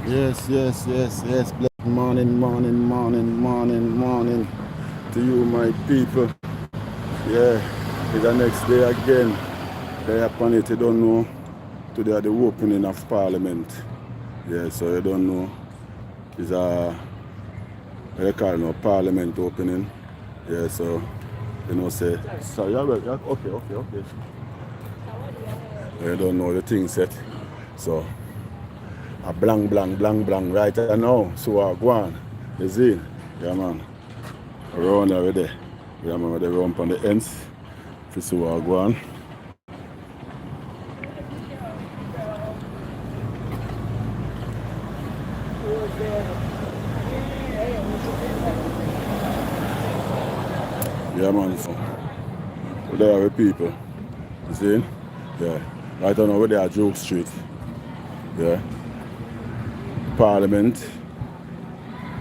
Yes, yes, yes, yes. Blessed morning, morning, morning, morning, morning to you, my people. Yeah, it's the next day again. They upon it, you don't know. Today are the opening of Parliament. Yeah, so you don't know. It's what they call it, Parliament opening. Yeah, so you know, say, so yeah, well, yeah, okay. You don't know the thing set. So a blang right now. So I go on. You see? Yeah, man. Around over there. Yeah, man, they run on the ends. To see what I go on. Yeah, man. So there are the people. You see? Yeah. Right now over there at Joke Street. Yeah. Parliament.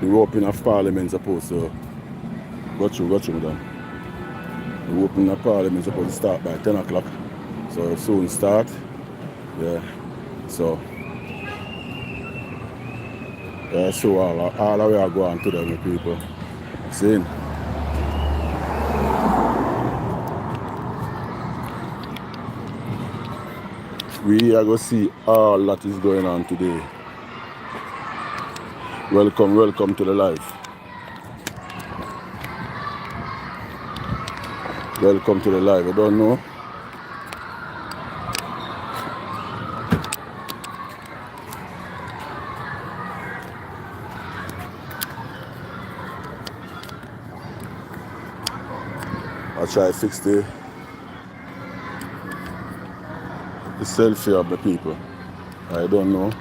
The opening of Parliament supposed to go through, madam. The opening of Parliament supposed to start by 10 o'clock. So it'll soon start. Yeah. So yeah, so all the way I go on to them people. See? We are going to see all that is going on today. Welcome to the life. Welcome to the live. I don't know. I try to fix the selfie of the people. I don't know.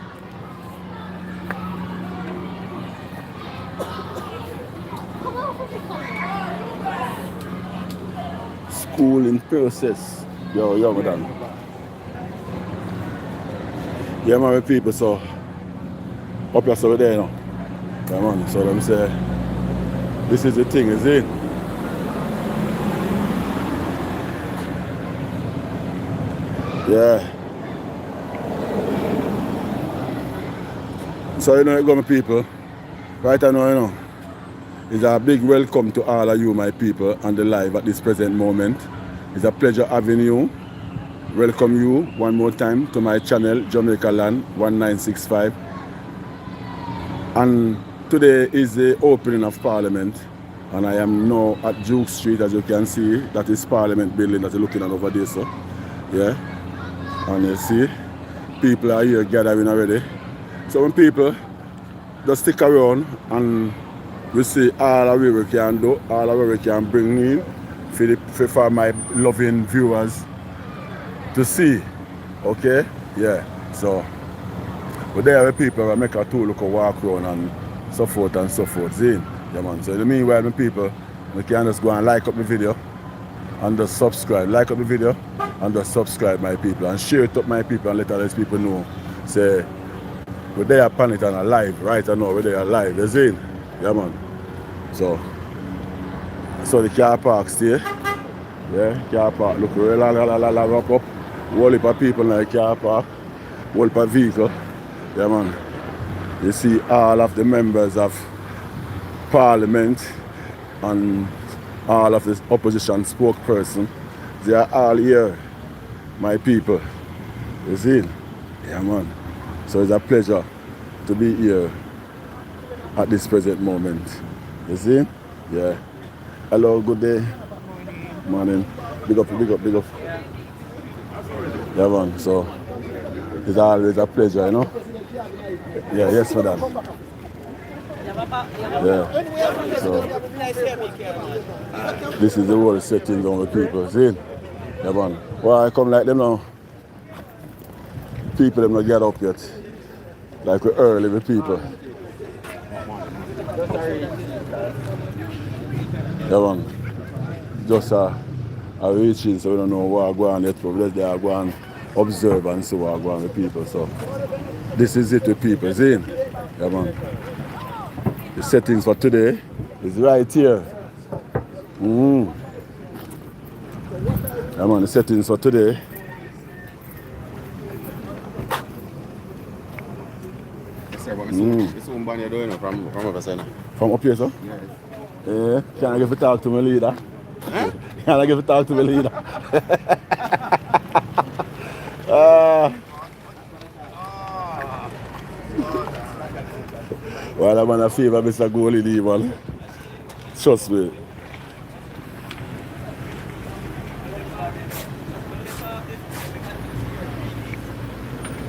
School in process. Yo, madam. Yeah, my people, so up here, so there, you know. Yeah, man. So let me say, this is the thing, is it? Yeah. So you know, you go, my people. Right now, you know, it's a big welcome to all of you, my people, on the live at this present moment. It's a pleasure having you. Welcome you one more time to my channel, Jamaica Land 1965. And today is the opening of Parliament. And I am now at Duke Street, as you can see. That is Parliament building that you're looking at over there, so. Yeah. And you see, people are here gathering already. So when people just stick around and we see all of what we can do, all of what we can bring in for my loving viewers to see. Okay? Yeah. So, but there are people that make a tour look a walk around and so forth and so forth. See? Yeah, man. So in the meanwhile, my people, we can just go and like up the video and just subscribe. Like up the video and just subscribe, my people, and share it up, my people, and let other people know. Say, we're there upon it and alive, right? I know we're there alive. You see? Yeah, man. So the car park stay. Yeah, car park look real wrap up. Whole heap of people in the car park. Whole heap of vehicle. Yeah, man. You see all of the members of Parliament and all of the opposition spokesperson. They are all here, my people. You see? Yeah, man. So it's a pleasure to be here at this present moment. You see? Yeah. Hello, good day. Morning. Big up. Yeah, man. So it's always a pleasure, you know? Yeah, yes, madam. Yeah. So this is the whole setting on the people. See? Yeah, man. Why I come like them now? People them not get up yet. Like we're early with people. Yeah, man. Just reaching, so we don't know what I go on yet, but they are going to observe and see what I go on with people. So this is it with people, see? Yeah, man. The settings for today is right here. Yeah, man, the settings for today. sir, but it's soon ban you doing from over side. From up here, sir? Yeah. Yeah. Can I give a talk to my leader? Can I give a talk to my leader? Well, I'm on a favor, Mr. Goalie Lee, man. Trust me.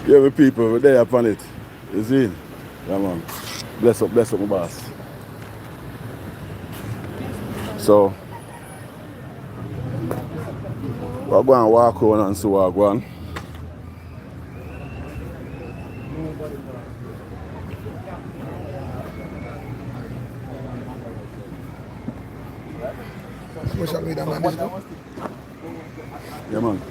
Yeah, we people, we're there upon it. You see? Yeah, man. Bless up, my boss. So, we're going to walk on and see what we're going. Social media man, this go. Yeah, man.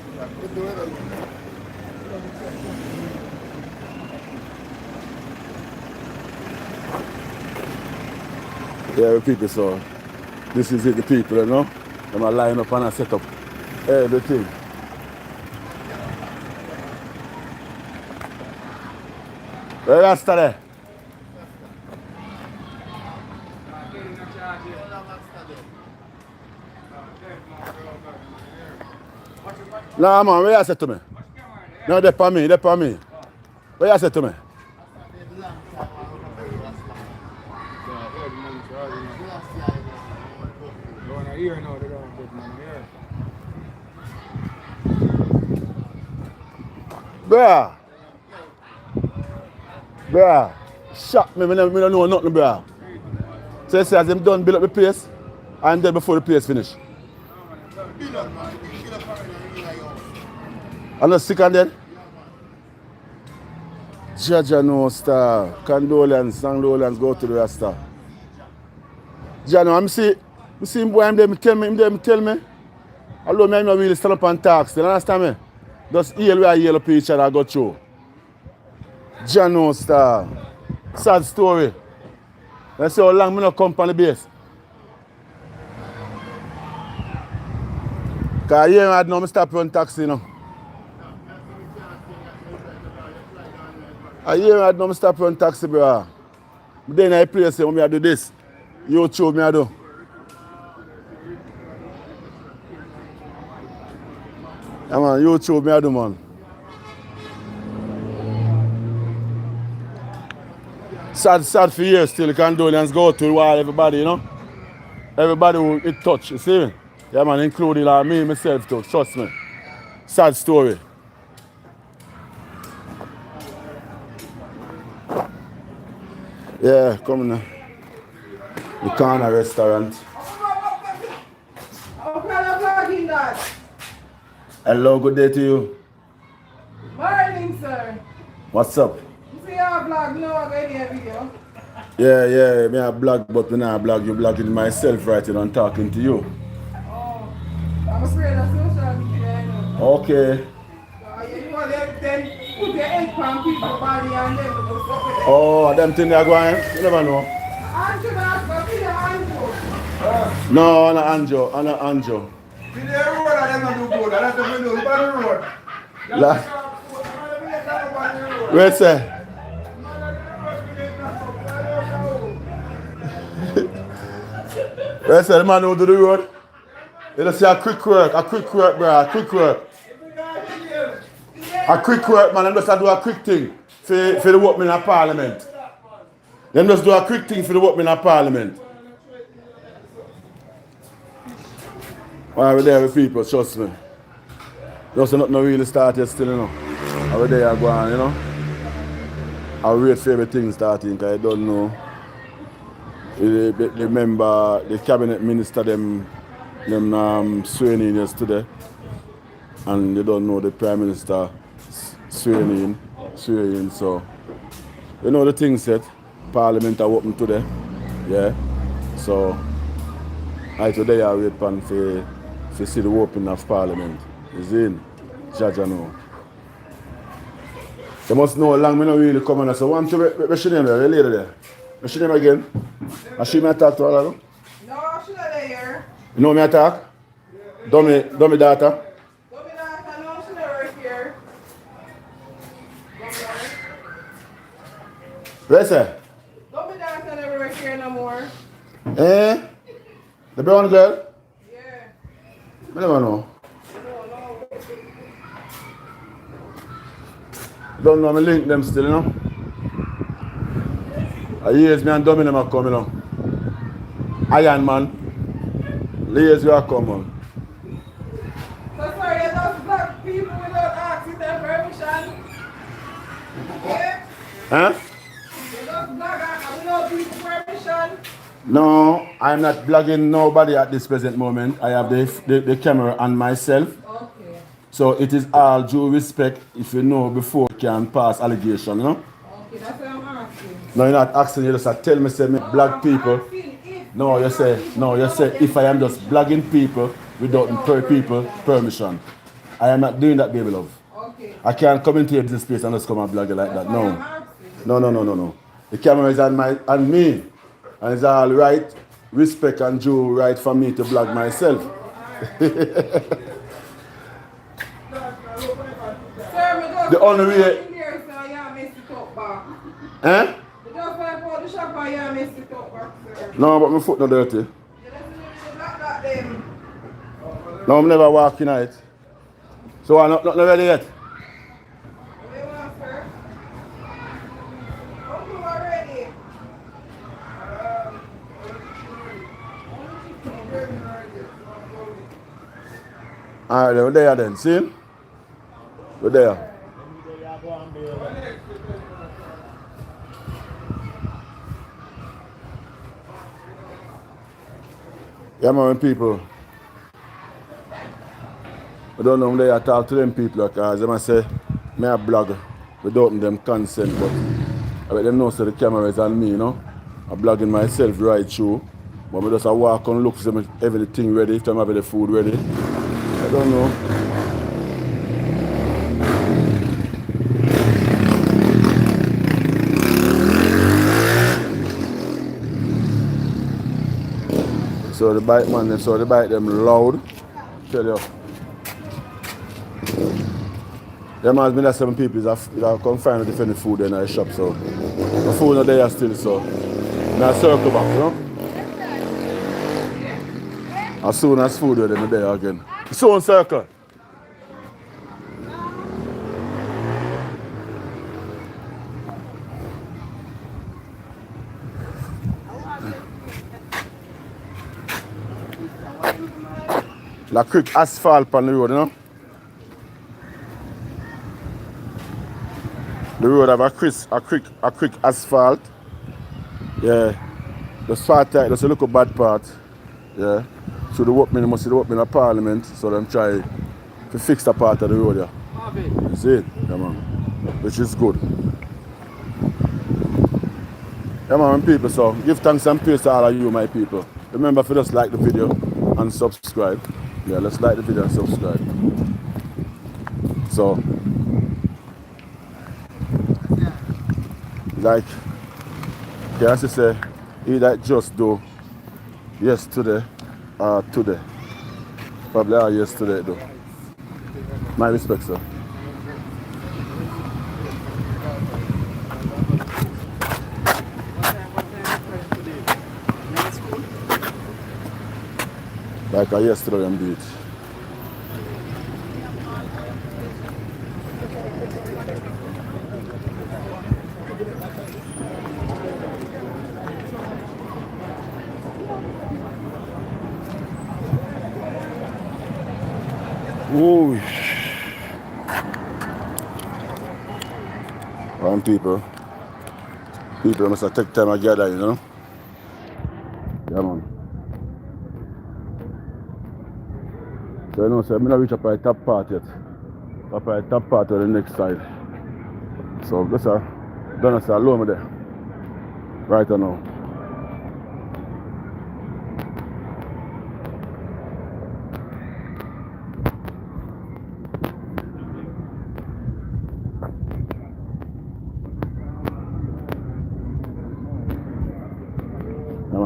Yeah, the people, so this is it, the people, you know? Them are line up and I set up everything. Where you stay there? Nah, man, where you say to me? No, they're for me, Where you say to me? Bruh. Bruh. Shock me, I don't know nothing, bruh. So you say as them done build up the place, and then before the place finish. I'm not sick and then? Jaja no star. Condolence go to the Rasta. Jano, I'm see him boy, him tell me. Although me not really stand up and talk, still understand me? Just heal where I yell up each other go through. Jano star. Sad story. Let's see how long me not come on the base. Cause here I know me stop run taxi, you know. I hear I know me stop run taxi, bro. Then I play say when I do this. You show me I do. Yeah, man, you show me I do, man. Sad for years still. Condolence go to the wall, everybody, you know. Everybody will it touch, you see me? Yeah, man, including like me, myself too, trust me. Sad story. Yeah, come now. The corner restaurant. Hello, good day to you. Morning, sir. What's up? You see our vlog, no, I got any video. Yeah, me a blog, but me not blog. You blogging myself right now and talking to you. Oh, I'm afraid of social media, I know. Okay. You want them then put your egg on people's body and then go fuck with them. Oh, them thing they are going? You never know. Anjo, that's what you Anjo. No, I'm not Anjo. See the road that them do good, that's the window, look at the road. Wait, say. Wait, say, the man who do the road? You just say a quick work, bro, a quick work. A quick work, man, them just do a quick thing for the workmen of Parliament. Them just do a quick thing for the workmen of Parliament. Why we there with people, trust me. Just not really started still, you know. I we there go on, you know. I wait for everything starting, because I don't know. Remember the cabinet minister them swearing in yesterday. And they don't know the prime minister swearing in, so you know the thing said, Parliament are open today. Yeah. So I today I wait pan for see the opening of Parliament. Is in. Jaja know. They must know how long me not really come on. So one to what's your name there, the lady there? What's your name again? And she may talk to all of them? No, she's not there. You know me attack? Dummy daughter? Dummy daughter, no, she's not right here. Where's that? Don't be dancing everywhere here no more. Eh? The brown girl? Yeah. I never know. Don't know, I link them still, you know. I years me and Dominic are coming on. Iron man. The years you are coming. So sorry, you just block people without asking their permission. Yeah? Huh? You just block without people permission. No, I'm not blogging nobody at this present moment. I have the camera and myself. Okay. So it is all due respect if you know before you can pass allegation, you know? Okay, that's what I'm asking. No, you're not asking, you just tell me, say me black people. No, you say if I am just blagging people without people permission. I am not doing that, baby love. Okay. I can't come into this place and just come and blag you like that. No. No. The camera is on me. And it's all right, respect and due right for me to blag myself. The only way. Eh? No, but my foot not dirty. No, I'm never walking it. So I'm not ready yet. Alright, we're there then. See? We're there. Yeah, man, people. I don't know when I talk to them people because they must say, me a blog without them consent, but I let them know so the camera is on me, you know. I'm blogging myself right through. But I just walk and look for everything ready, if I'm having the food ready. I don't know. So the bike man, the bike them loud. Tell you. There must be that 7 people that come find a different food in the shop, so the food not there still, so now circle back, you know? As soon as food are there again. So circle. Like quick asphalt on the road, you know? The road have a quick asphalt. Yeah. The far tight, that's a little bad part. Yeah. So the workmen must see the workmen of Parliament, so them try to fix the part of the road, yeah. You see it? Yeah, man. Which is good. Yeah, man, people, so give thanks and praise to all of you, my people. Remember to just like the video and subscribe. Yeah, let's like the video and subscribe. So, like, can I say, he that just do yesterday or today. Probably are yesterday though. My respect, sir. Like I yesterday on beach. Ooh. One people must have take time to gather, you know? Yeah, man. So, you know, so I'm not reach up at the top part yet. Up at the top part of the next side. So, that's a, don't say alone there. Right now.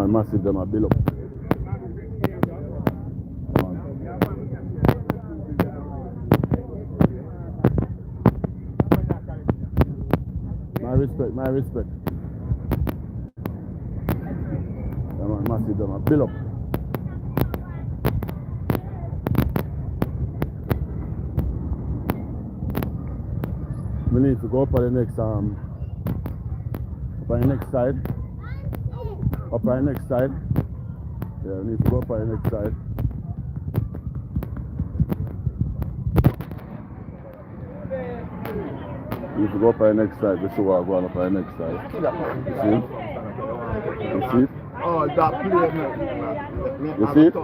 Massive them a build up. My respect. Massive them, build up. We need to go up on the next up on the next side. Up on the next side. Yeah, we need to go up on the next side. We need to go up on the next side. This is what I'm going up on the next side. You see? You see it? Oh, that play, man. You see it? I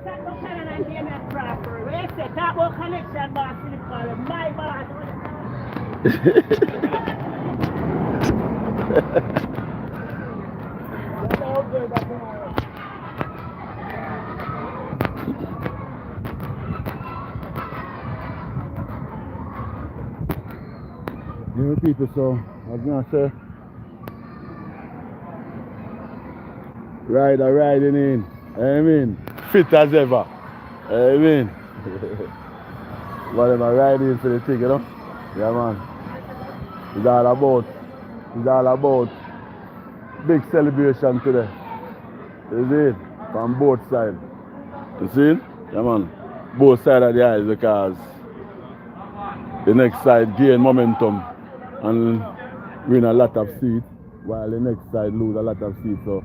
said, no Canada game at proper. I said, that was connection box in the column. My boss. You know, people, so I was gonna say, rider riding in, amen. Fit as ever, amen. Whatever riding for the thing, you know? Yeah, man. It's all about big celebration today. You see it? From both sides. You see it? Yeah, man. Both sides of the eyes because the next side gain momentum and win a lot of seats while the next side lose a lot of seats. So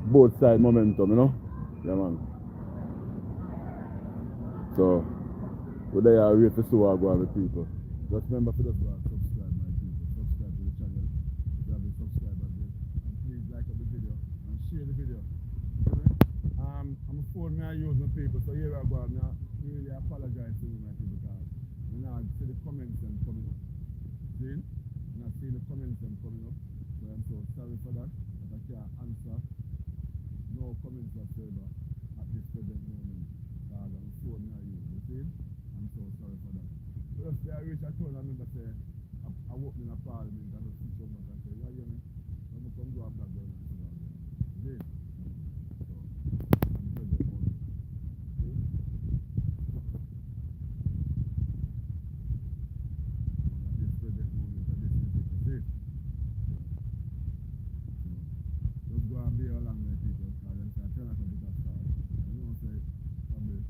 both side momentum, you know? Yeah, man. So today I wait to see what I go on with people. Just remember to subscribe, my people. Subscribe to the channel if you haven't subscribed yet. And please like up the video and share the video. I'm a phone me I use my people, so here I go. I really apologize to you, my people, because you know I see the comments them coming up. See? And I see the comments them coming up. So I'm so sorry for that. But I can't answer no comments whatsoever at this present moment. Because I'm a phone me I use. You see? I'm so sorry for that. But if I reach a town, I remember say I walk in a parliament and I switch over and say, yeah, me. I'm going to come go up that girl and see what I'm doing. See? So, I'm present moment. See? At this present moment, at this music, see? Just go and be along with people, because them say, tell us a bit of start. You know, say, probably,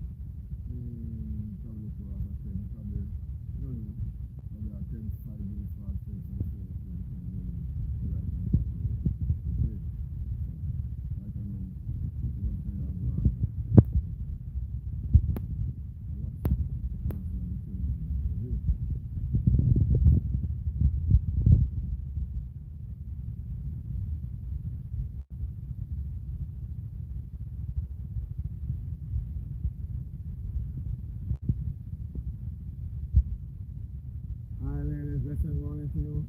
probably for us, I say, probably, no, probably at 10, 5 minutes past 10, so we say, we become rolling right on top of it. You see? So, like I know, we don't say that, go on. Hi ladies, this is morning to you.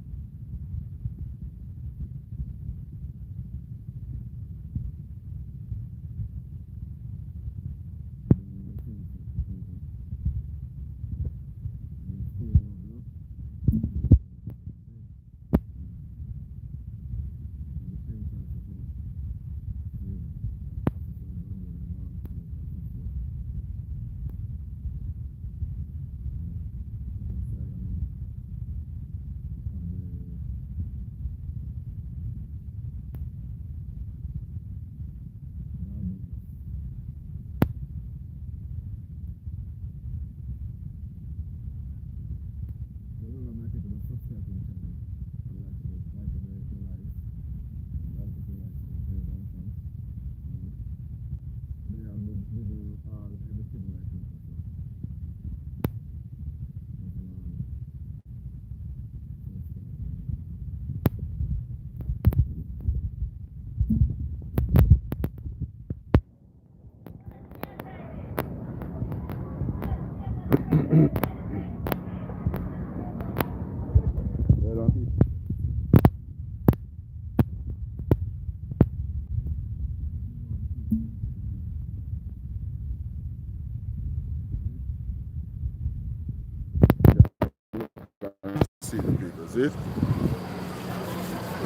See the people, see it?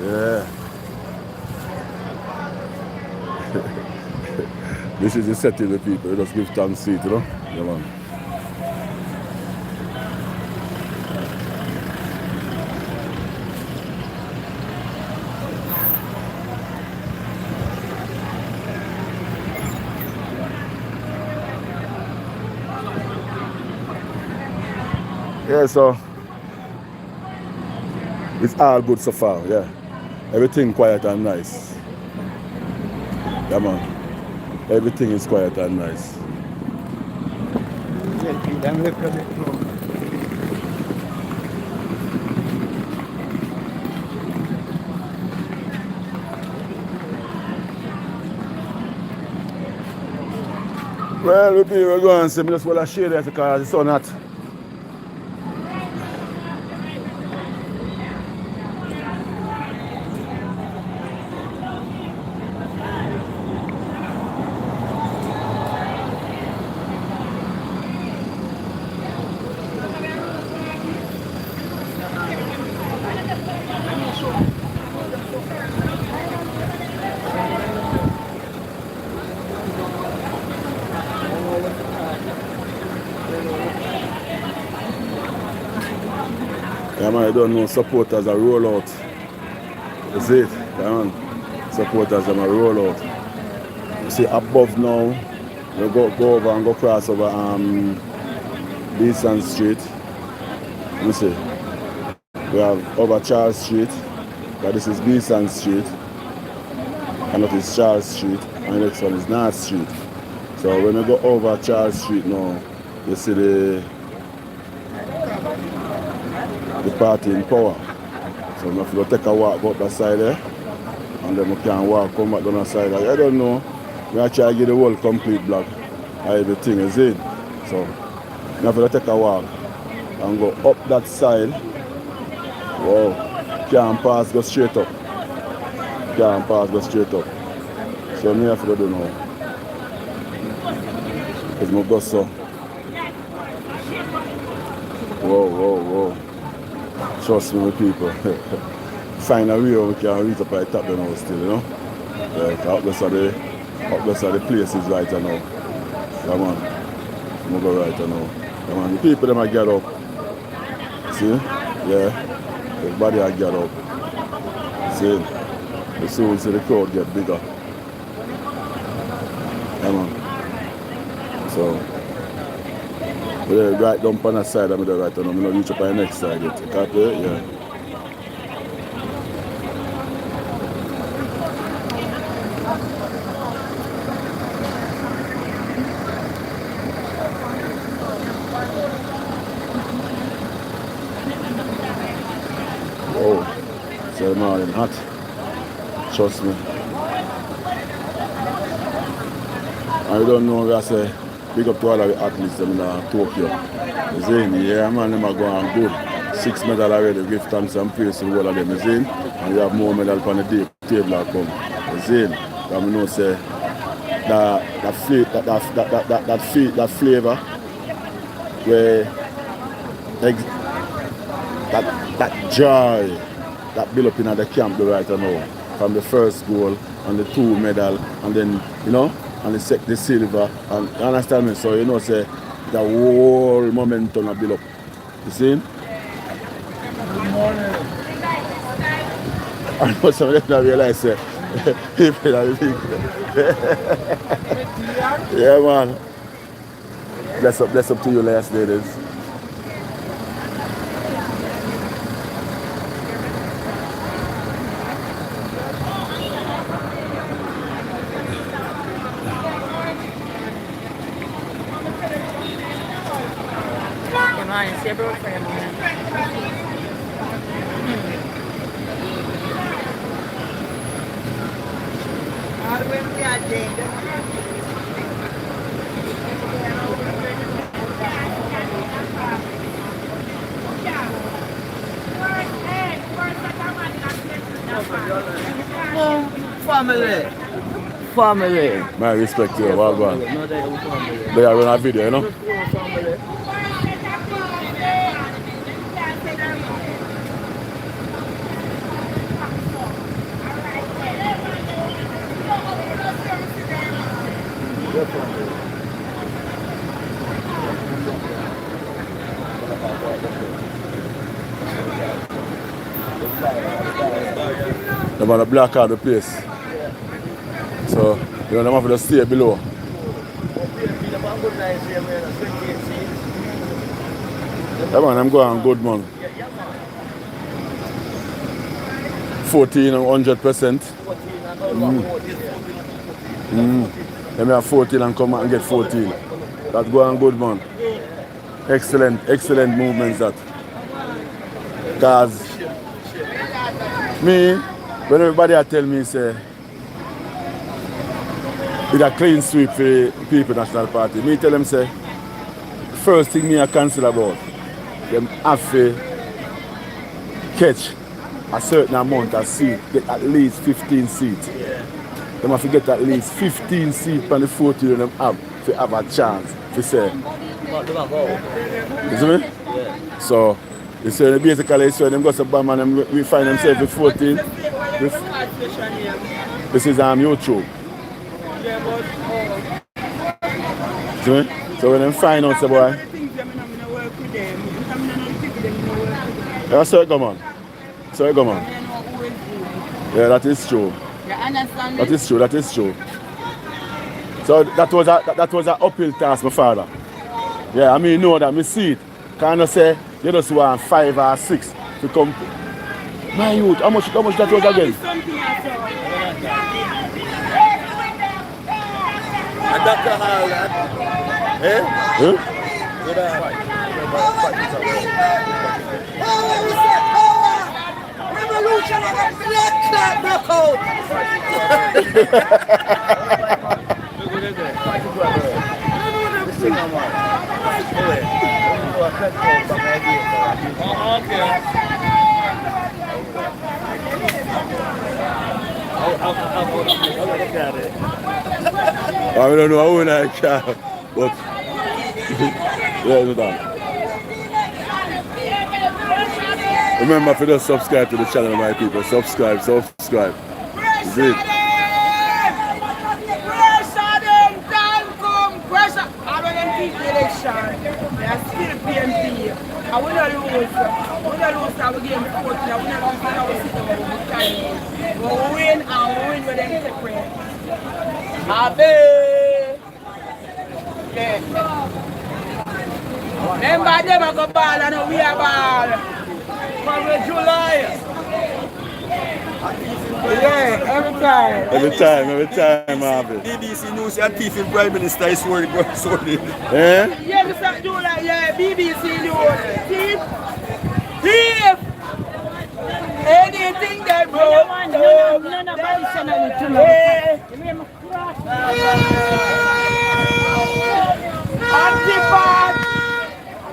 Yeah. This is the setting the people, you just give thanks seat, you know? Yeah, man. Yeah, so it's all good so far, yeah. Everything quiet and nice. Yeah, man. Everything is quiet and nice. Well, we're going to see me just want to shade it because it's so hot. Yeah, man, I don't know supporters are roll out. That's it. Yeah, man. Supporters are roll out. You see above now, we go over and go cross over Beeson Street. You see. We have over Charles Street, but this is Beeson Street. And that is Charles Street. And the next one is North Street. So when we go over Charles Street now, you see the party in power. So we have to go take a walk up that side there. And then we can walk, come back down the side. I don't know. We are trying to get the whole complete block. Everything is in. So we have to take a walk and go up that side. Wow. Can't pass, go straight up. Can't pass, go straight up. So me have to go do now. Because my go so. Whoa. Trust me, people. Find a way we can reach up at the top of the house still, you know? Yeah, up those are the places right now. Come on. I'm go right now. Come on, the people them I get up. See? Yeah. Everybody I get up. See? The soon see the crowd get bigger. Come on. So we're right down on that side, I'm right now. I'm not reach up on the next side yet. You copy? Yeah. Whoa. So the morning hot. Trust me. I don't know what I say. Big up to all of the athletes in Tokyo. You see me? Yeah, man, them are going good. 6 medals already. Give thanks and praise to all of them. You see? And we have more medals on the table that come. You see? And we know say that flavor where that joy that build up in the camp right now. From the first goal and the 2 medal and then, you know, and the silver, and you understand me? So you know say the whole momentum build up. You see? Good morning. I know some of them realize say people are big. Yeah, man. Bless up to you last ladies. See your boyfriend, man. All the way to the agenda. Family. Man, I respect you. Well done. They are running a video, you know? They're going to block out the place. So, you know, they're going to stay below. Yeah, man, I'm going good, man. 100%. Let me have 14 and come out and get 14. That's going good, man. Excellent movements that. Cause me, when everybody tell me say it's a clean sweep for the People National Party, me tell them say first thing me I consider about them have to catch a certain amount of seats, get at least 15 seats. Them have to get at least 15 seats on the 14 of them have a chance to say. You see me? Yeah. So it's basically so them go to Bam and we find themselves with 14. This is YouTube. See me? So when them find out say boy. Yeah, so it go man. So it go man. Yeah, that is true. That is true. So that was an uphill task, my father. Yeah, I mean, know that, me see it. Kind of say, you just want 5 or 6 to come. My youth, how much that was again? And Dr. Hall, eh? Huh? Revolution of the blood clot broke out. I don't know how I can, but yeah, no doubt. Remember to just subscribe to the channel, my people. Subscribe. Is it? Election, they are still PNP. I will not lose. I will not lose our game 14. I will not lose our city. We will win and win with them separate. Happy. Okay. Remember them are go ball and we are ball. From July. Yeah, every time, Marvin. BBC News and thief in Prime Minister is sorry. Eh? Yeah, Mr. July, yeah, BBC News. Thief! Anything that broke,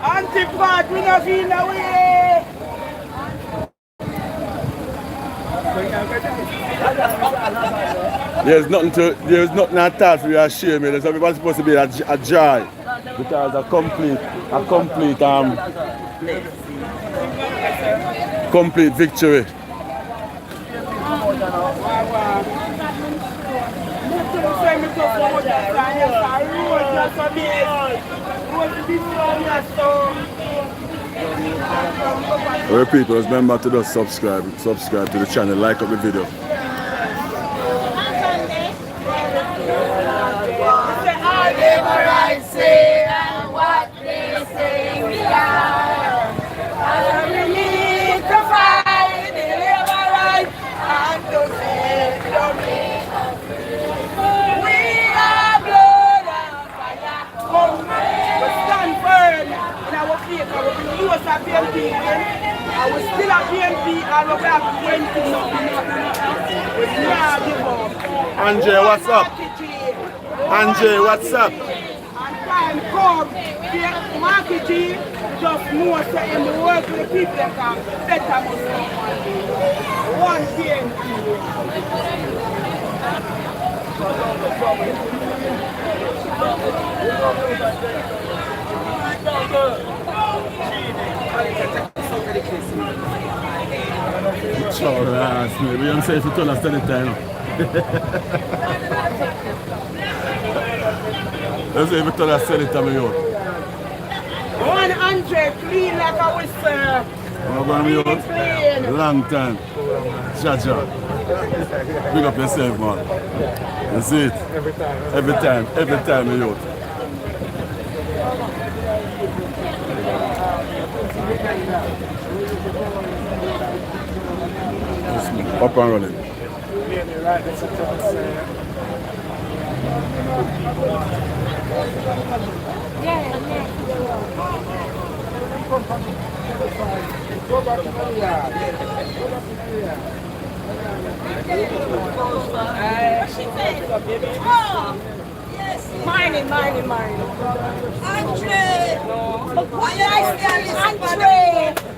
Antipart, we not feel the way. There's nothing at all for you to share me. There's everybody's supposed to be a joy. Because a complete victory. Alright people, remember to just subscribe to the channel, like up the video. Say and what they say we are. And we need to fight the labor right and to save the nation. We are blood and fire. Come, we stand firm in our faith. We lose our PNP and we still have PNP and we have 20 we never give up. Andre, what's up? Andre, what's up? And come, the marketing just more say in the work with the people that can better must come one thing. We don't say if you tell us anytime. Let's say if you tell us anytime. 100 clean like a whistle. Long time. Cha-cha. Big up yourself, man. You see it? Every time, youth. Up and running. Mine. Andre,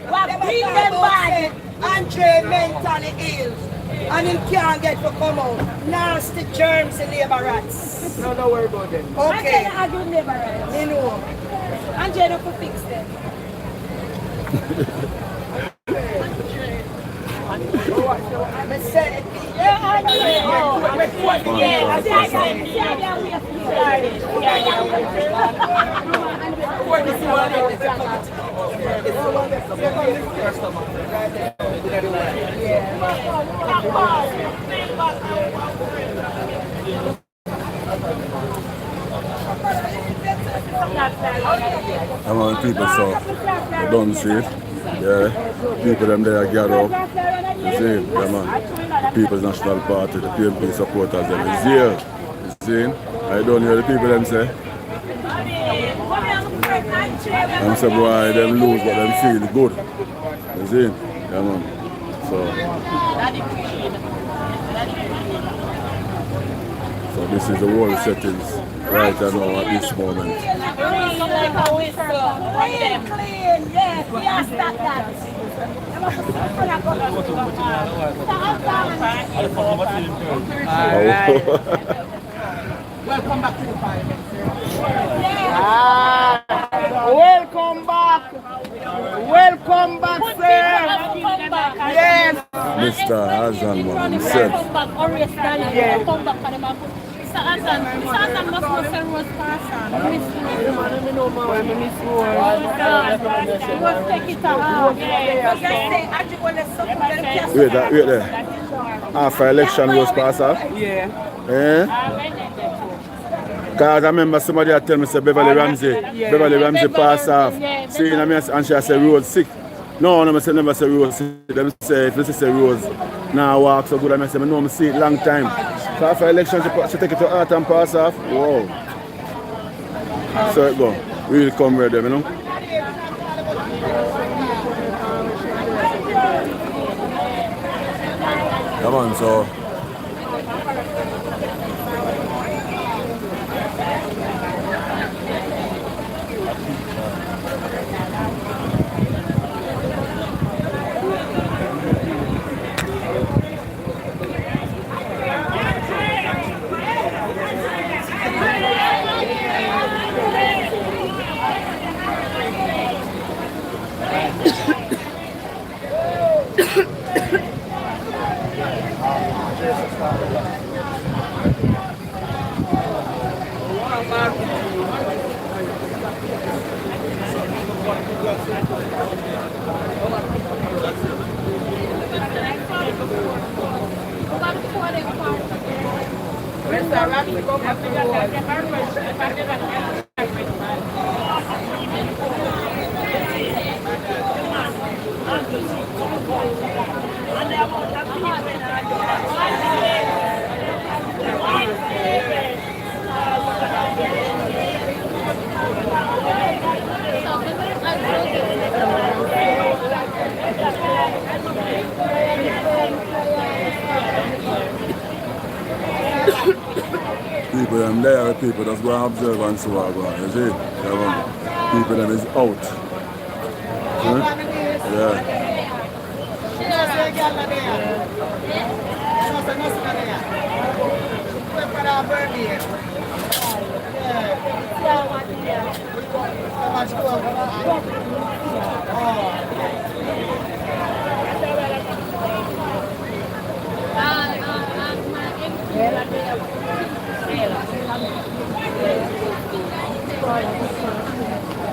what beat them bad? Andre mentally ill. And him can't get to come out. Nasty germs and labor rats. No, don't worry about them. Okay. I do never right. You know. Andre, don't fix them. I said it. Come on, people, so you don't see it. Yeah, people them there gather up. You see it, yeah, man. People's National Party, the PMP supporters them is here. You see? I don't hear the people them say. Them say boy, them lose but them feel good. You see? Yeah, man. So this is the world settings right now at this moment. Clean, yes, that. Welcome back to the Parliament, sir. Welcome back. Welcome back, sir. Yes. Mr. Hazan man himself. Wait there. After election was passed off? Yeah. Eh? Because I remember somebody had tell me say Beverly Ramsey passed off. See, and she said Rose sick. No, I never say Rose sick. Them say if this say Rose now walk so good, I say I see it long time. So after election she take it to heart and pass off. Whoa. So it go. We will come with them, you know. Come on, so people them there, people that's going to observe and so on, you see? Yeah, people them is out. Huh? Yeah.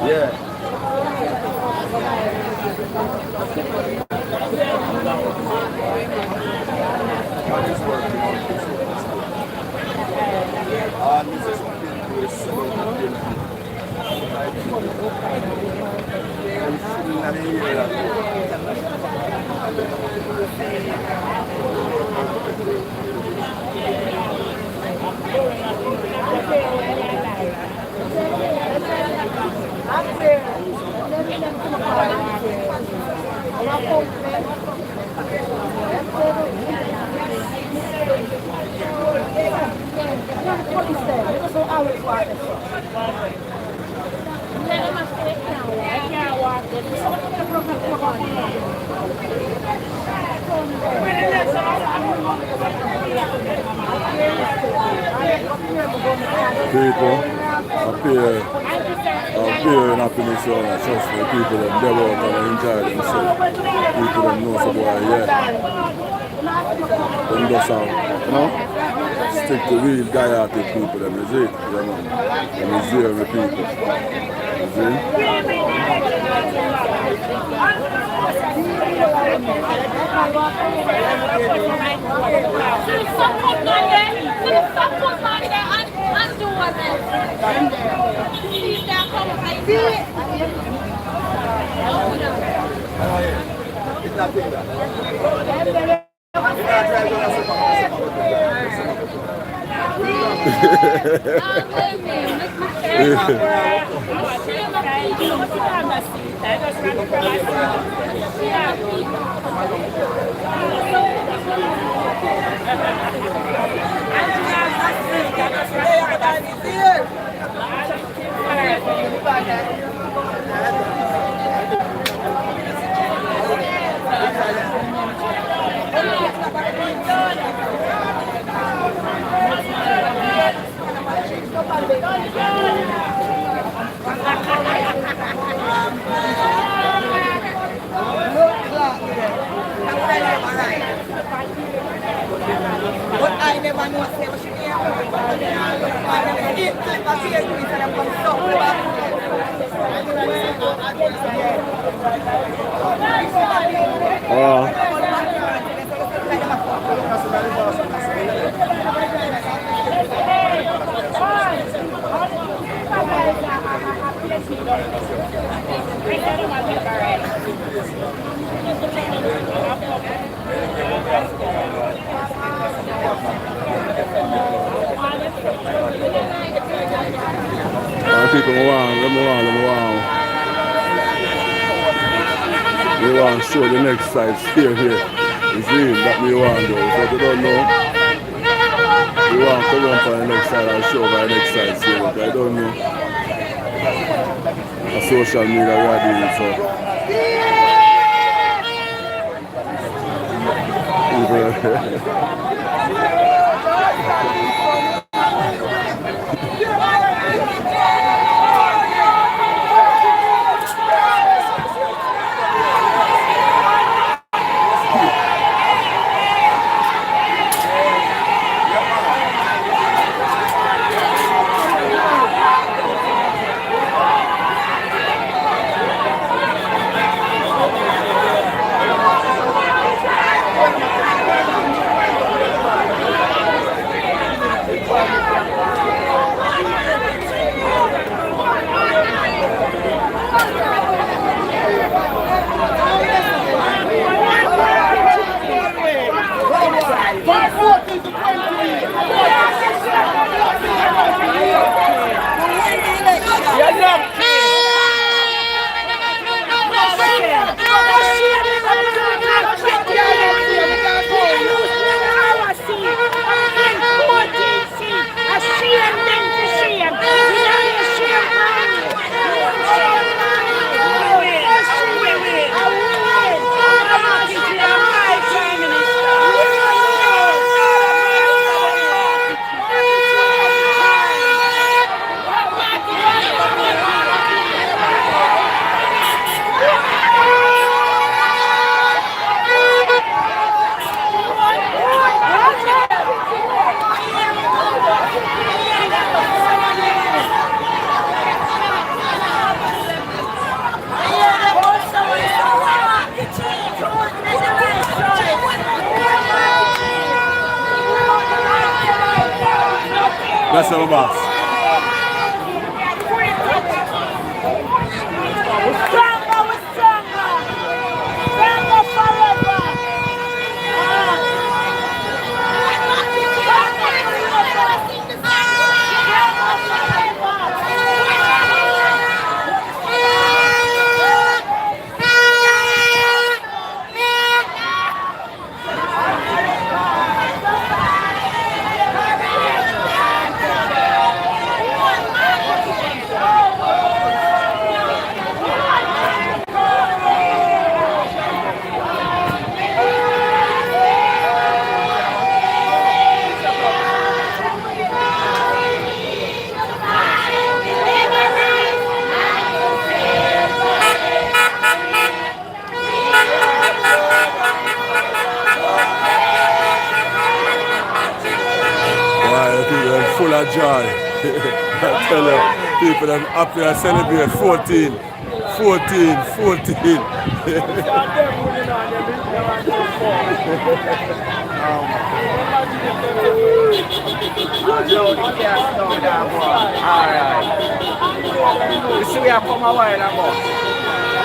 Yeah. People appear in happiness, trust me, people that they work and enjoy themselves. People that know some boy, yeah. Them just have, stick to real diatic people, them is it, you know. Them is here with people. You see? But I never know say what she hear. People want. We want to show the next side here. You see that we want to do. But you don't know. We want to come up on the next side and show by the next side here. But I don't know. The social media we are doing so. That's our boss. a joy. I tell you, people are happy and celebrate 14. 14. Alright. You see, we have come a while ago.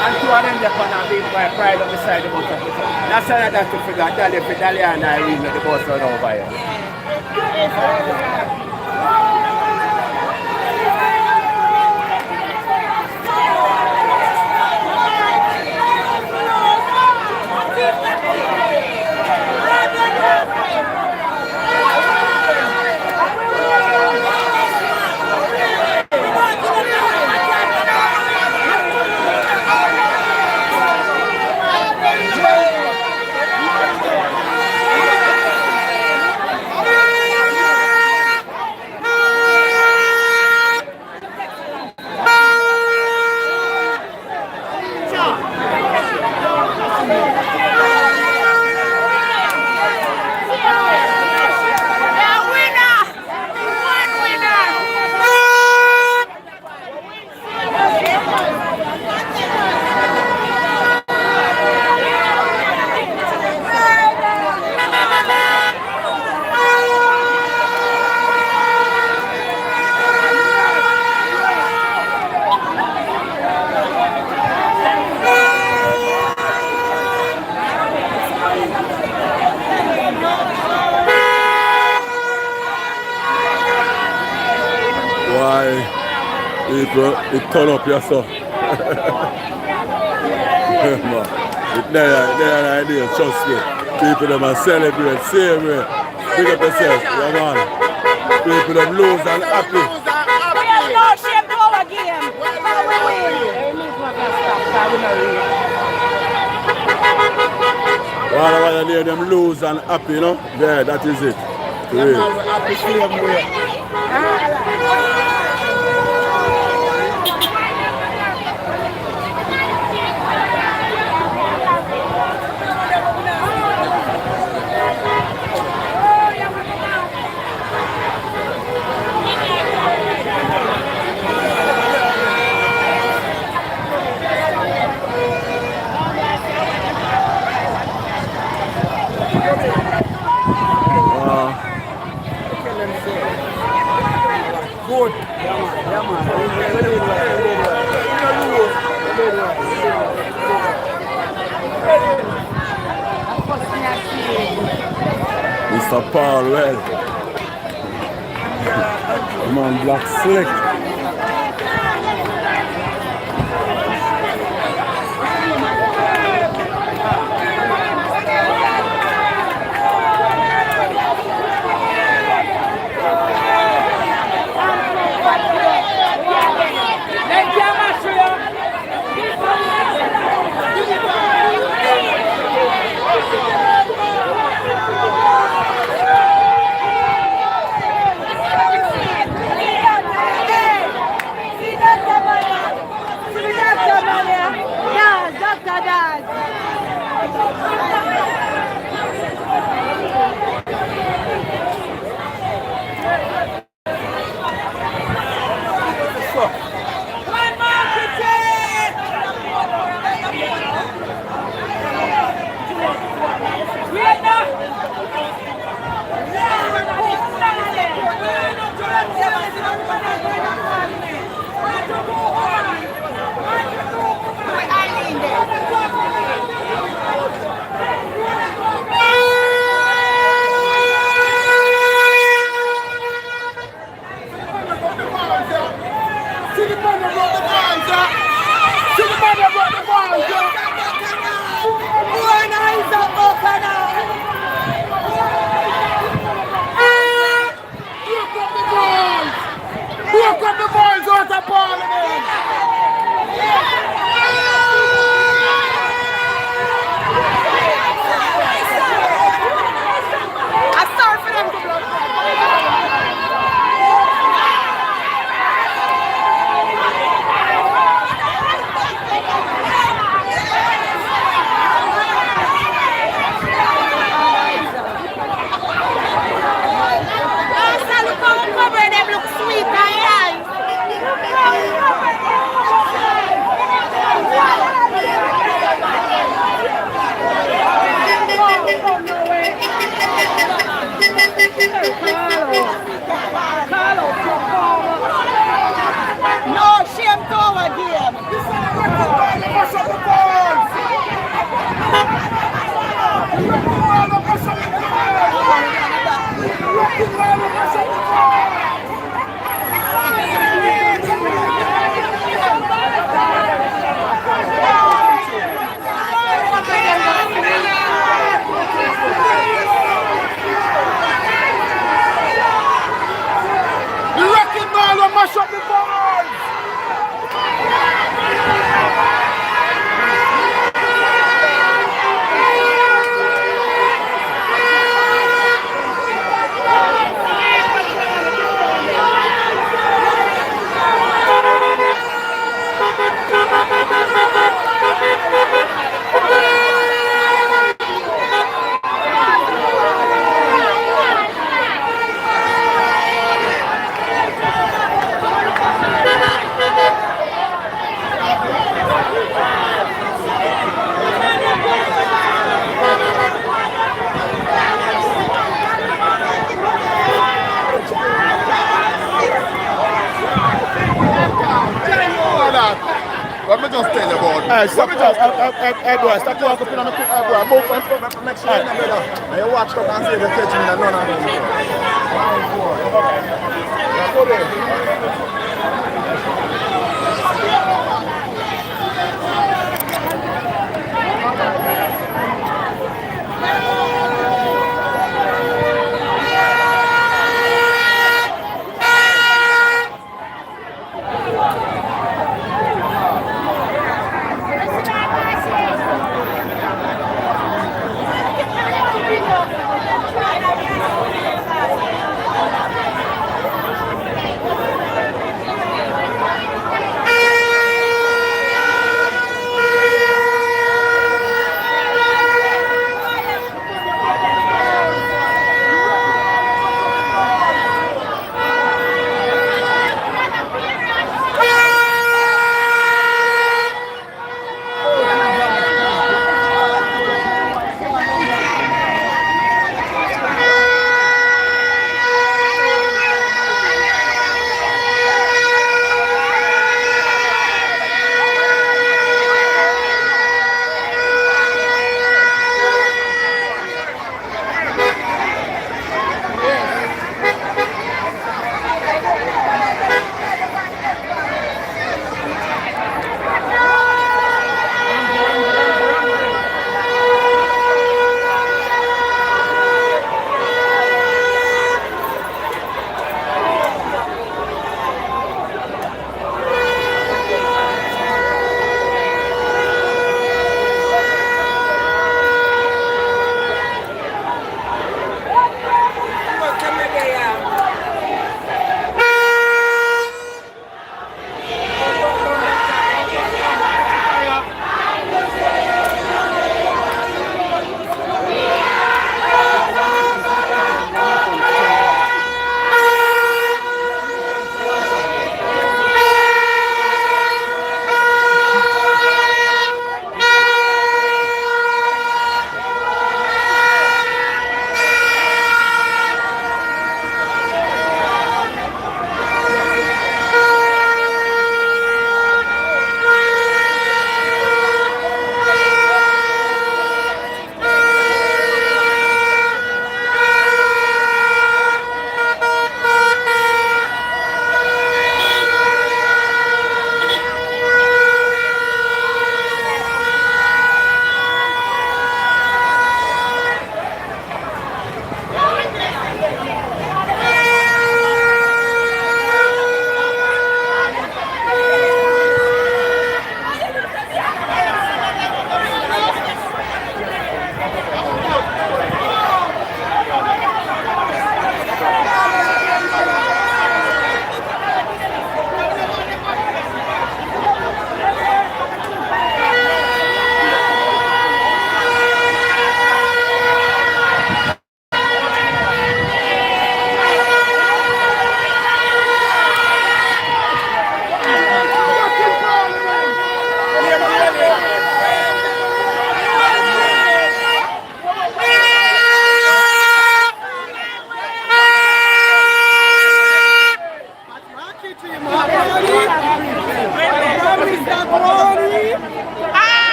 And two of them just on a big pride up beside the bus. That's why I have to figure out that if Italy and I read the bus run over here. People, it turn up yourself. It's there idea, trust me. People them are celebrate, same way. Pick up yourself, yeah man. People them lose and happy. We have no shame to our game. While you hear them lose and happy, you know? Yeah, that is it. Great. Happy same way. Good. Yeah, man. Mr. Paul, well. Man, black slick. Alright, stop it up. Hey, boy, stop walking up in on the quick. Hey, boy, move from front. Make sure you're in the middle. And you watch up and see if you catch me in none of them. Go there.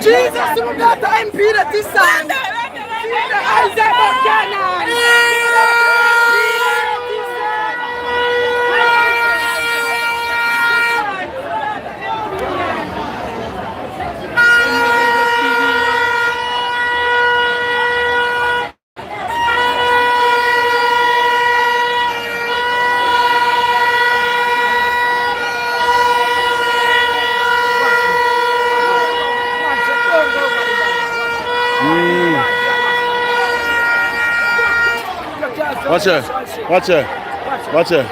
Jesus, you got to MP that this song. The Isaac of Canaan. Watch it, watch it, watch it.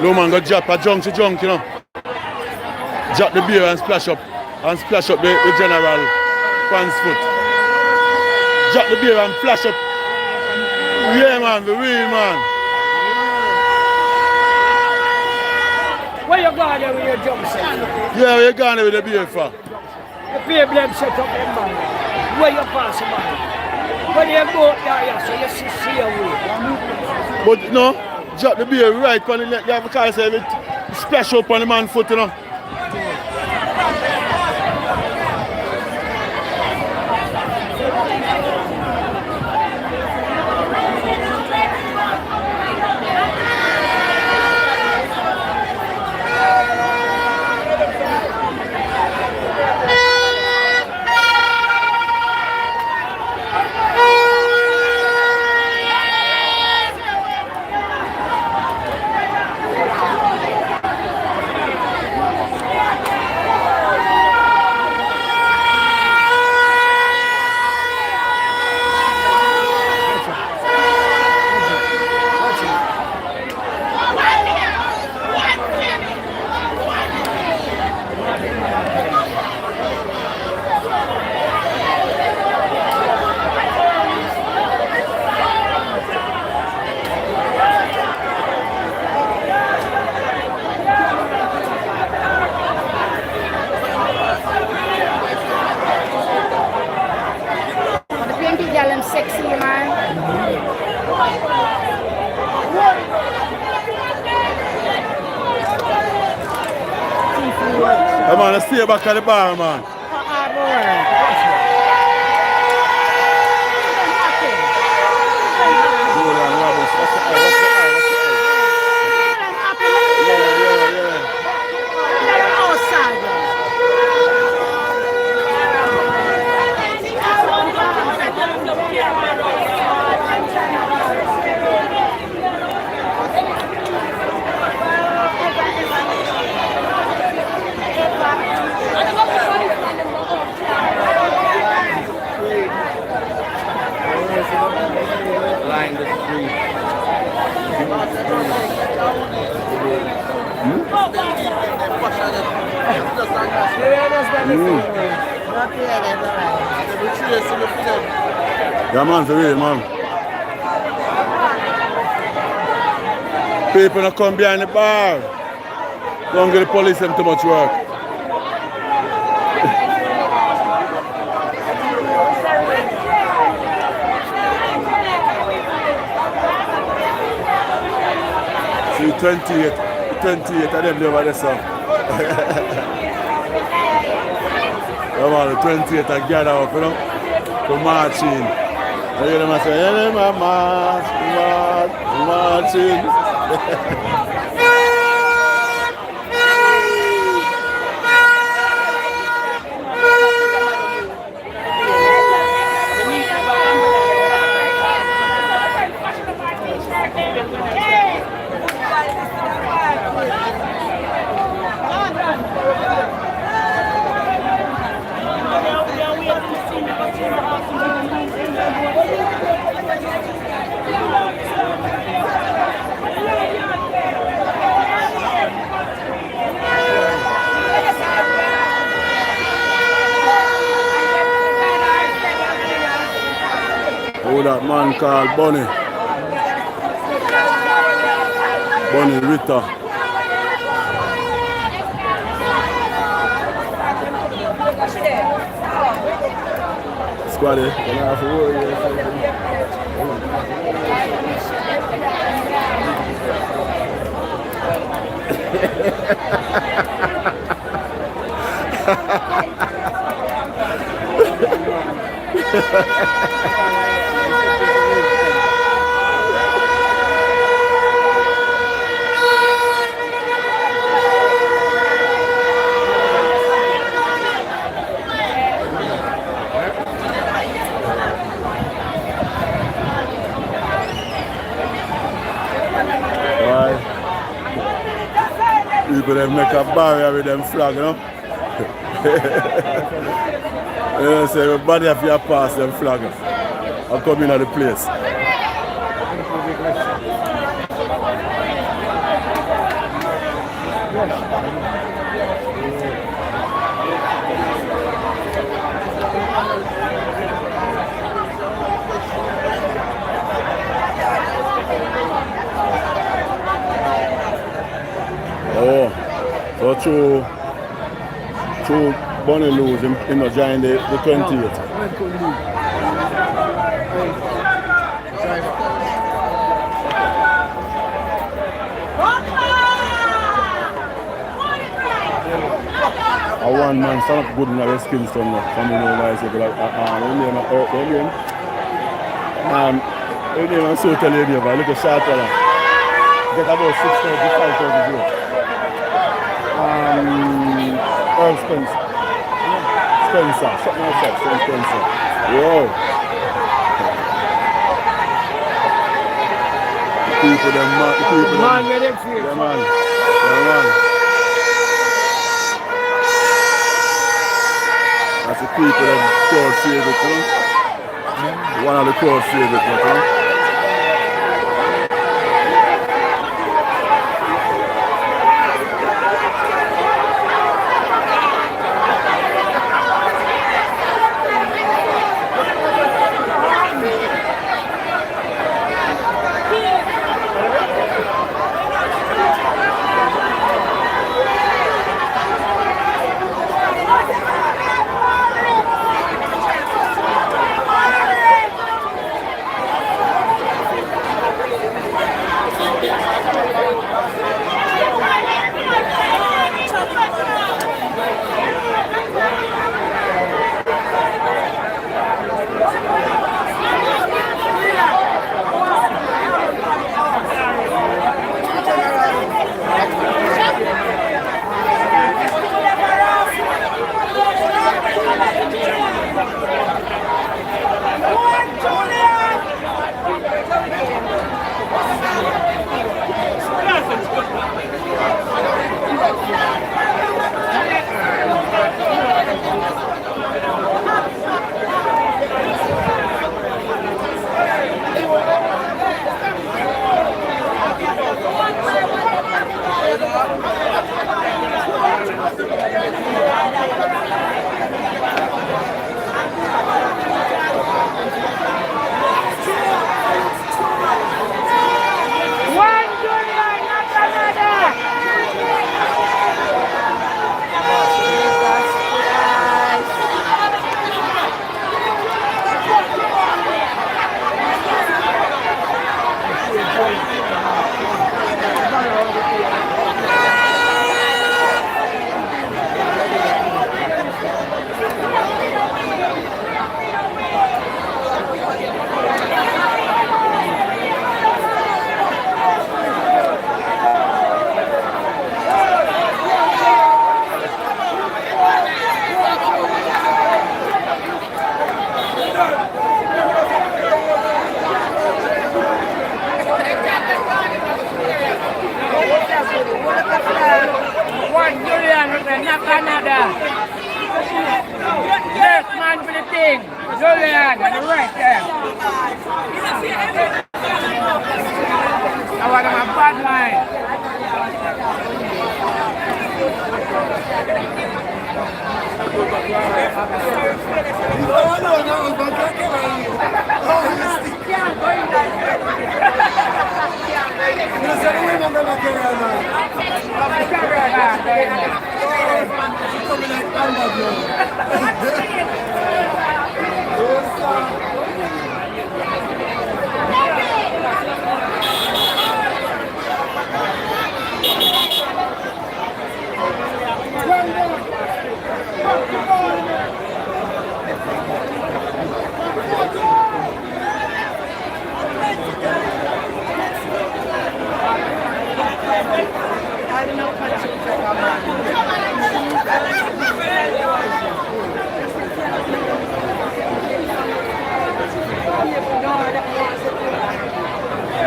No man go drop a junk to junk, you know. Drop the beer and splash up the general fans foot. Drop the beer and flash up. Yeah man, the real man. Where you going there with your jump set? Yeah, where you going there with the beer for? The beer blend set up in man. Where you pass man? When you go out there, so you see your way. But no, drop the beer right on the neck. You have to call yourself it splash up on the man's foot, you know. stay back at the bar, man. Line the street. Yeah, man, for real, man. People not come behind the bar. Don't give the police them too much work. See 28 of them over there, sir. Come on, the 28 are gather up, you know, to march in. And you know, say, hey, marching. Oh, that man called Bunny Ritter. Squaddy, you don't have to worry. People them make a barrier with them flag, you know? You know, say everybody have to pass them flag and come in at the place. Oh, so through Bunny lose him not join the 28th. A one man stand up good in the skills from the family like and so tell you about a little short one. Get about 6,000 to 5,000 Earl Spencer. Something like that, Spencer. Whoa. The people, them man. That's the people, them crowd favorite, you know? One of the crowd favorite, you know? One Julian with the knock Canada. Yes, man for the thing. Julian, on the right there. I want my bad mind.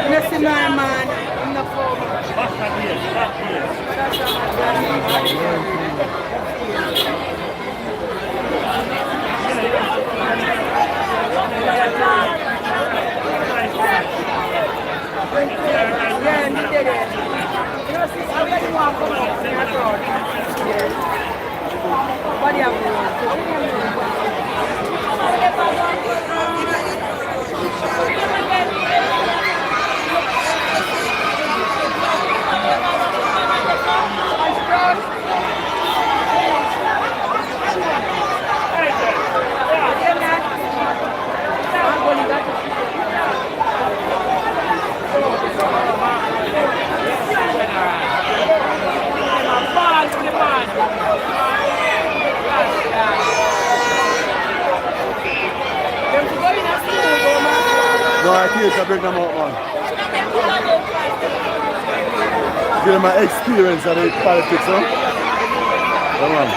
Merci, my man. Yeah, he did it. You know, sis, I really want to come out in that road. Yes. What do you have No, I can't bring them out, man. Give them my experience of the politics, huh? Come on.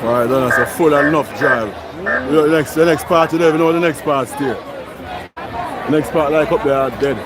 Alright, done. That's a full enough drive. The next part, you don't even know the next part's there. The next part, like up there, are dead.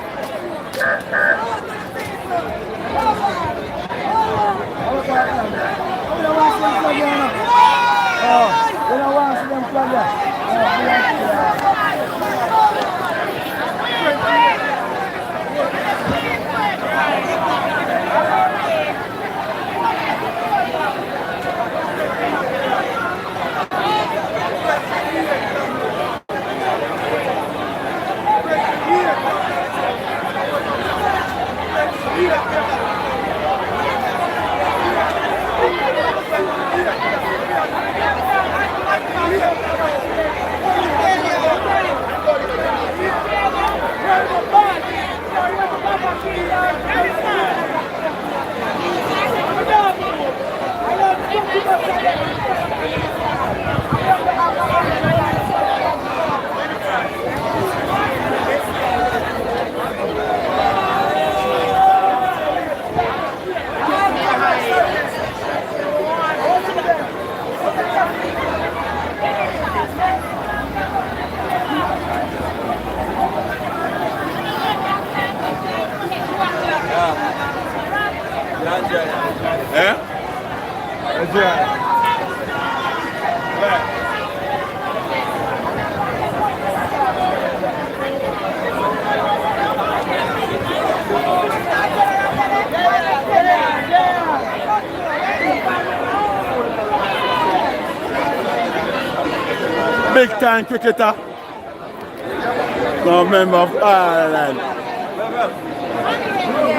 big time cricketer. No member of Ireland.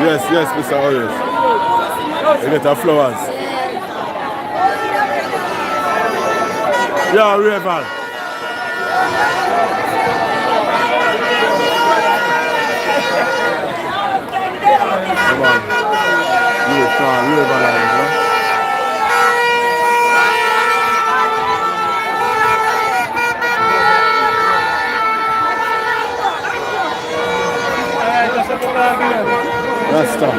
Yes, yes, Mr. Oyes. You get our flowers. Yeah, Raven. Come on. You can Raven, huh? Rasta.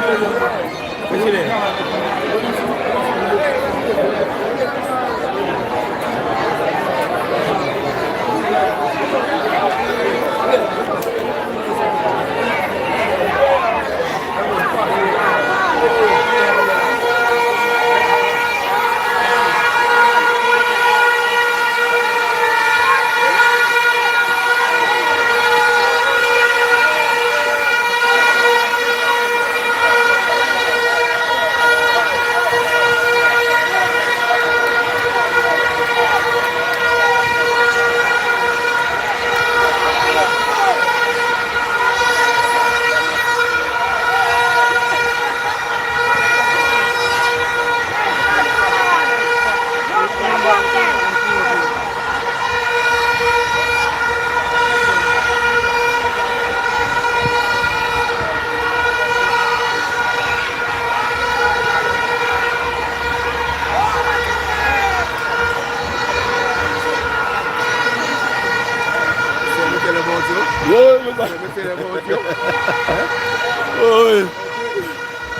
Oh,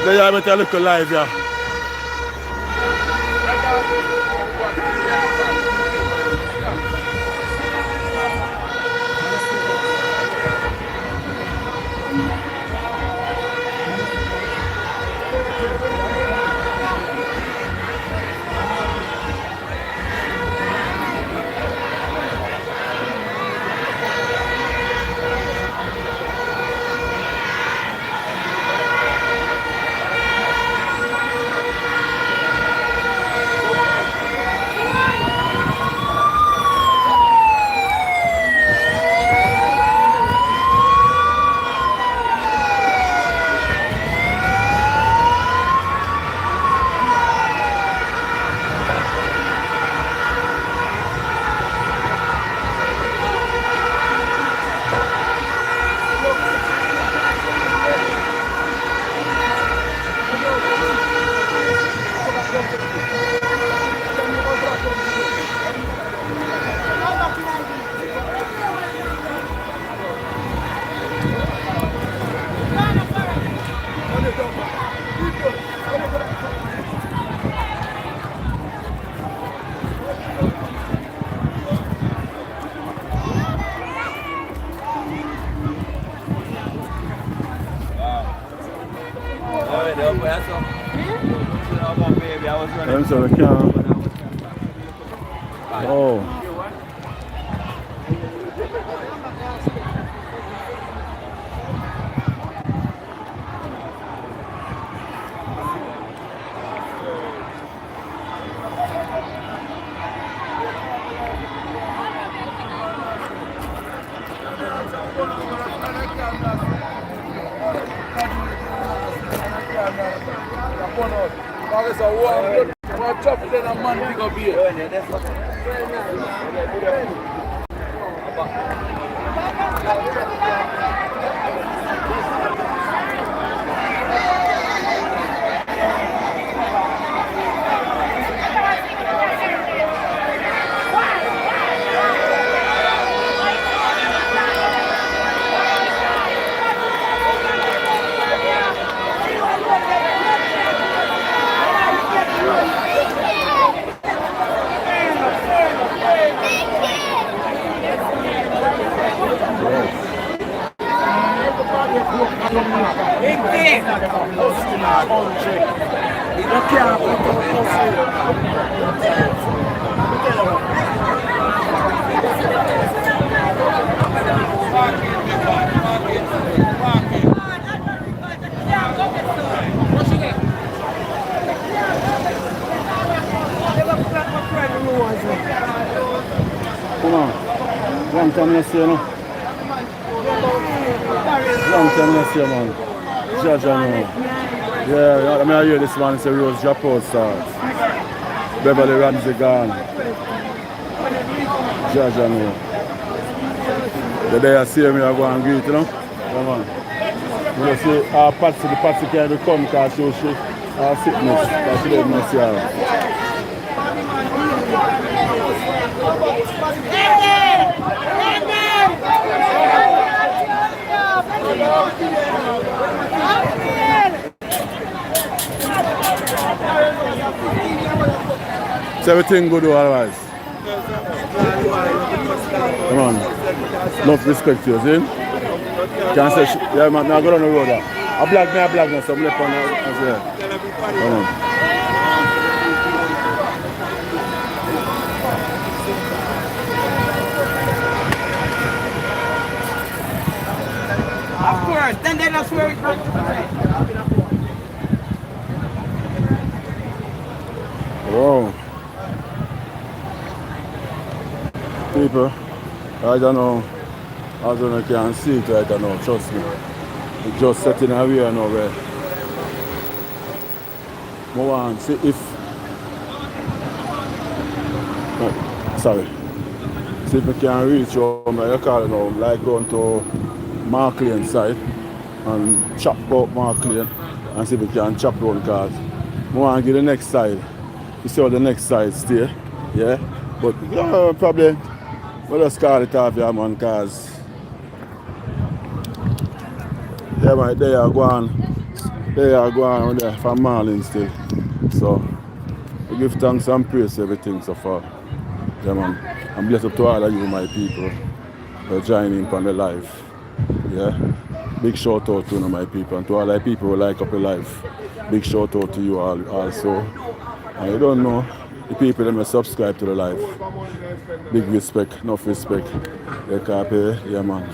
they are better look alive, yeah. I'm sorry, I can't. Oh. Come on. Long time I see you, no? Long time I see you, man. Judge, I know. Yeah, I mean, I hear this man say Rose Japan starts. Beverly Ramsey gone. Judge, I know. The day I see me, I go and greet, you know? Yeah, man. You know, see, Patsy can't come because she sickness. Because she didn't see her. Is everything good otherwise? Come on. Enough respect to you, see? Can't say, yeah, man, now go on the road. I black now, so I'm left on as well. Come on. Of course, then that's where it comes. Wow. People, I don't know. I don't know if you can see it right now, trust me. It's just setting away now where I want to see if sorry. See if we can reach home, like you call it now, like going to Mark Lane side and chop out Mark Lane and see if we can chop round because I want to get the next side. You see how the next side stay, yeah? But probably we'll just call it off, yeah, man, because yeah, man, they are going there from Marlin still. So we give thanks and praise to everything so far. Yeah, man. I'm blessed up to all of you, my people, for joining on the live. Yeah. Big shout out to my people and to all the people who like up the live. Big shout out to you all also. And you don't know the people that may subscribe to the live. Big respect, enough respect. Yeah, man.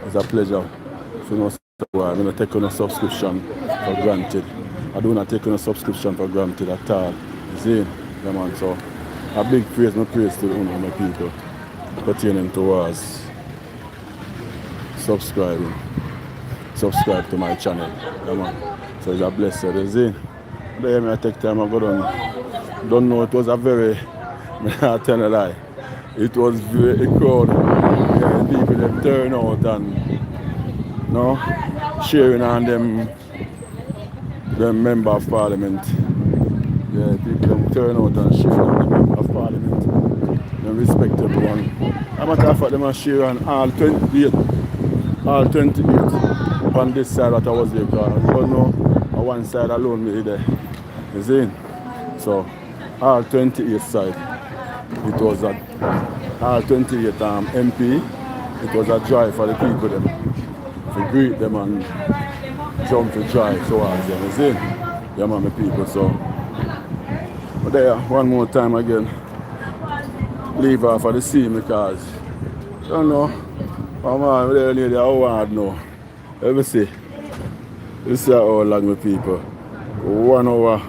It's a pleasure. If you know, I'm going to take on a subscription for granted. I do not take on a subscription for granted at all. You see? Yeah, man. So a big praise to my people pertaining towards subscribe to my channel. Yeah, man. So it's a blessing. You see? Then I take time I go down. Don't know, it was a very, I tell you a lie. It was very crowd. Yeah, people them turn out and cheering on them member of parliament. Yeah, people them turn out and cheer on the member of parliament. And respect everyone. I'm a matter of fact, them are cheering on all 28 on this side that I was there. Because I don't know, on one side alone me there. You see? So, all 28 side, it was all 28 MP, it was a drive for the people them, to greet them and jump to drive towards them, you see? Yeah, man, my people, so. But there, one more time again, leave her for the scene because, I don't know, oh man, we're nearly an hour now. Let me see. This is how long, my people. 1 hour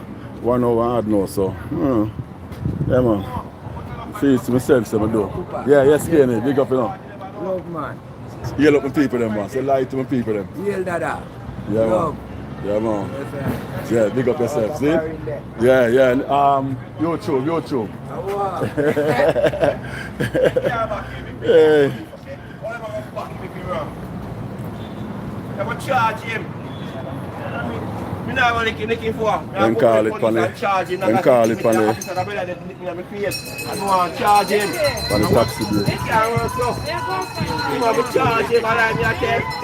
hard now, so. Yeah, man. Feels to myself, so I do. Yeah, yes, Kenny, big up, you know. Love, man. Yell up my people, them, man. Say lie to my people, them. Yell, dada. Yeah, Love. man. Yeah, man. Yeah, big up yourself, see? Yeah. YouTube. Hey. I'm going to charge him. I'm not going to looking for. Then call it on the charge him. On the taxi bill. I'm going to charge him.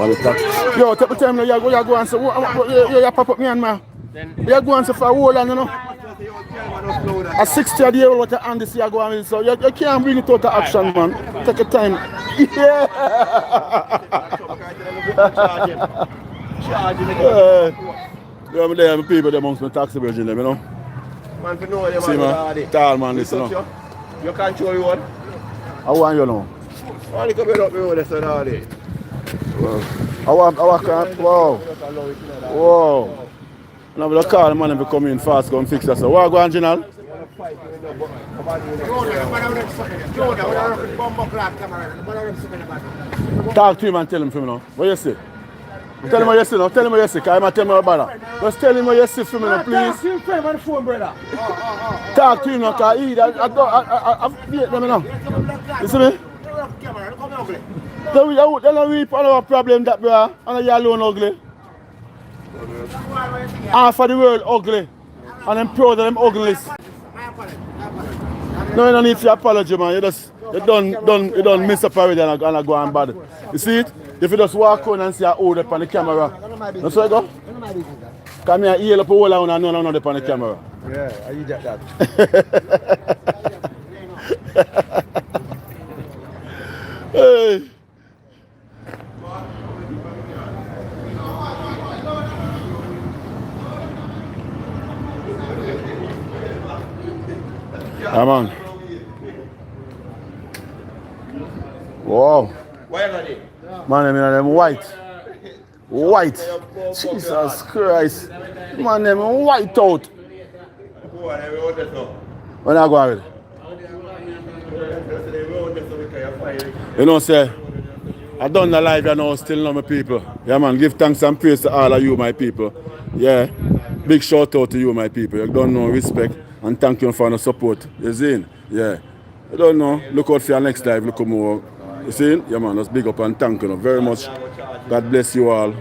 On the taxi. Yo, take the time now, you go and say, you pop up me and man. You go and say for a whole and you know. A 60-year-old what you hand this you go and so you can't bring it out of action, man. Take your time. Yeah. Yeah, I'm there, my people amongst my taxi virgin, you know. Man, for know them, see, man, tall man, listen, you know. You control you one? I want you know. Only come up with this and all day. I want, wow. Now we'll call the man if he come in fast, go and fix that. So, what go on, General? fight. Talk to him and tell him for me now. What you say? Tell him what you say now. Tell him what you say. Because I'm tell me about it. Just tell him what you say for me now, please. Talk to him on the phone, brother. Talk to him now, because I beat them now. You see me? Then we don't have a problem that brother. And you alone ugly. Half of the world ugly. And I'm proud of them uglies. No, you don't need to apologize, man. You don't miss up already and go on bad. You see it? If you just walk on and see a hold up on the camera. That's how you go? Come here, heal up a whole and none up on the camera. Yeah, you get that. Hey. Yeah, man. Wow. Man, I mean, them white. White. Jesus Christ. Man, them white out. When I go on with it? You know, say, I done the live, you know, still know my people. Yeah, man, give thanks and praise to all of you, my people. Yeah, big shout out to you, my people. You don't know, respect, and thank you for the support. You see? Yeah. You don't know, look out for your next live, look more. You see? Yeah, man, let's big up and thank you very much. God bless you all.